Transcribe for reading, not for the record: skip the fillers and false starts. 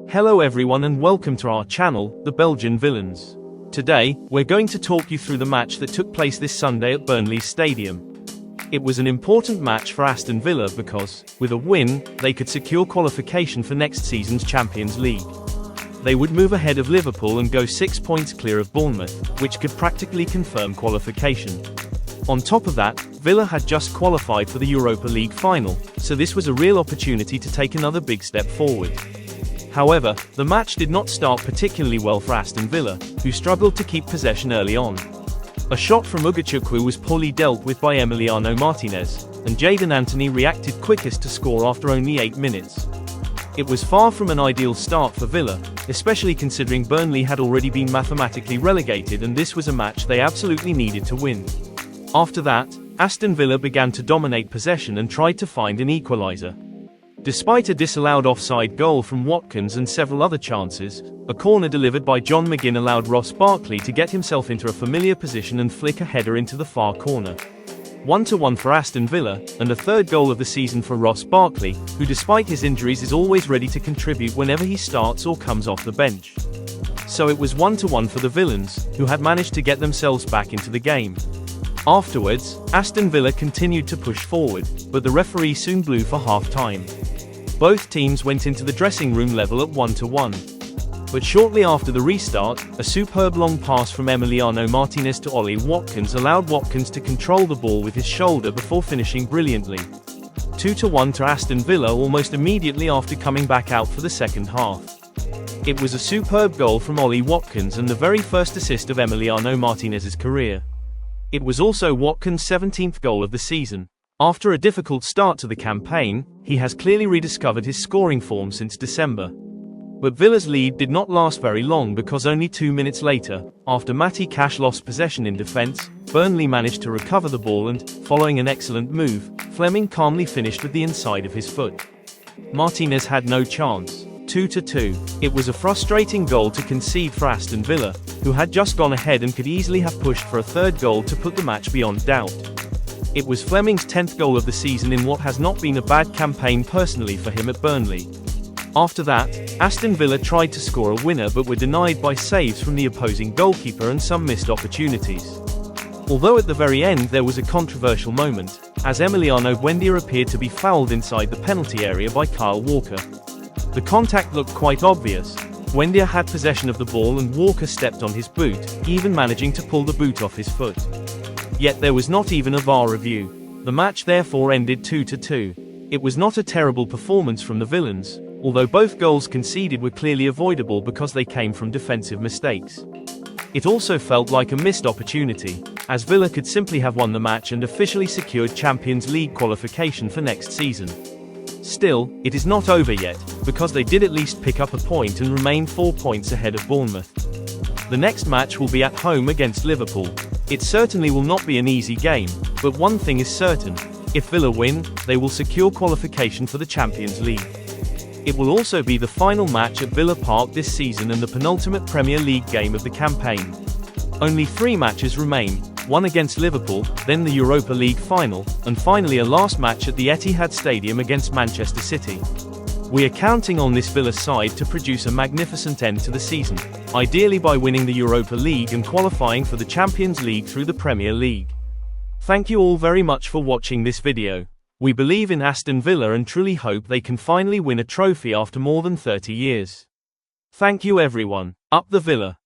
Hello everyone and welcome to our channel, The Belgian Villains. Today, we're going to talk you through the match that took place this Sunday at Burnley Stadium. It was an important match for Aston Villa because, with a win, they could secure qualification for next season's Champions League. They would move ahead of Liverpool and go 6 points clear of Bournemouth, which could practically confirm qualification. On top of that, Villa had just qualified for the Europa League final, so this was a real opportunity to take another big step forward. However, the match did not start particularly well for Aston Villa, who struggled to keep possession early on. A shot from Ugachukwu was poorly dealt with by Emiliano Martinez, and Jadon Anthony reacted quickest to score after only 8 minutes. It was far from an ideal start for Villa, especially considering Burnley had already been mathematically relegated and this was a match they absolutely needed to win. After that, Aston Villa began to dominate possession and tried to find an equaliser. Despite a disallowed offside goal from Watkins and several other chances, a corner delivered by John McGinn allowed Ross Barkley to get himself into a familiar position and flick a header into the far corner. 1-1 for Aston Villa, and a third goal of the season for Ross Barkley, who despite his injuries is always ready to contribute whenever he starts or comes off the bench. So it was 1-1 for the Villains, who had managed to get themselves back into the game. Afterwards, Aston Villa continued to push forward, but the referee soon blew for half-time. Both teams went into the dressing room level at 1-1. But shortly after the restart, a superb long pass from Emiliano Martinez to Ollie Watkins allowed Watkins to control the ball with his shoulder before finishing brilliantly. 2-1 to Aston Villa almost immediately after coming back out for the second half. It was a superb goal from Ollie Watkins and the very first assist of Emiliano Martinez's career. It was also Watkins' 17th goal of the season. After a difficult start to the campaign, he has clearly rediscovered his scoring form since December. But Villa's lead did not last very long because only 2 minutes later, after Matty Cash lost possession in defence, Burnley managed to recover the ball and, following an excellent move, Fleming calmly finished with the inside of his foot. Martinez had no chance. 2-2. It was a frustrating goal to concede for Aston Villa, who had just gone ahead and could easily have pushed for a third goal to put the match beyond doubt. It was Fleming's 10th goal of the season in what has not been a bad campaign personally for him at Burnley. After that, Aston Villa tried to score a winner but were denied by saves from the opposing goalkeeper and some missed opportunities. Although at the very end there was a controversial moment, as Emiliano Buendia appeared to be fouled inside the penalty area by Kyle Walker. The contact looked quite obvious. Buendia had possession of the ball and Walker stepped on his boot, even managing to pull the boot off his foot. Yet there was not even a VAR review. The match therefore ended 2-2. It was not a terrible performance from the Villains, although both goals conceded were clearly avoidable because they came from defensive mistakes. It also felt like a missed opportunity, as Villa could simply have won the match and officially secured Champions League qualification for next season. Still, it is not over yet, because they did at least pick up a point and remain 4 points ahead of Bournemouth. The next match will be at home against Liverpool. It certainly will not be an easy game, but one thing is certain: if Villa win, they will secure qualification for the Champions League. It will also be the final match at Villa Park this season and the penultimate Premier League game of the campaign. Only 3 matches remain, one against Liverpool, then the Europa League final, and finally a last match at the Etihad Stadium against Manchester City. We are counting on this Villa side to produce a magnificent end to the season, ideally by winning the Europa League and qualifying for the Champions League through the Premier League. Thank you all very much for watching this video. We believe in Aston Villa and truly hope they can finally win a trophy after more than 30 years. Thank you everyone. Up the Villa!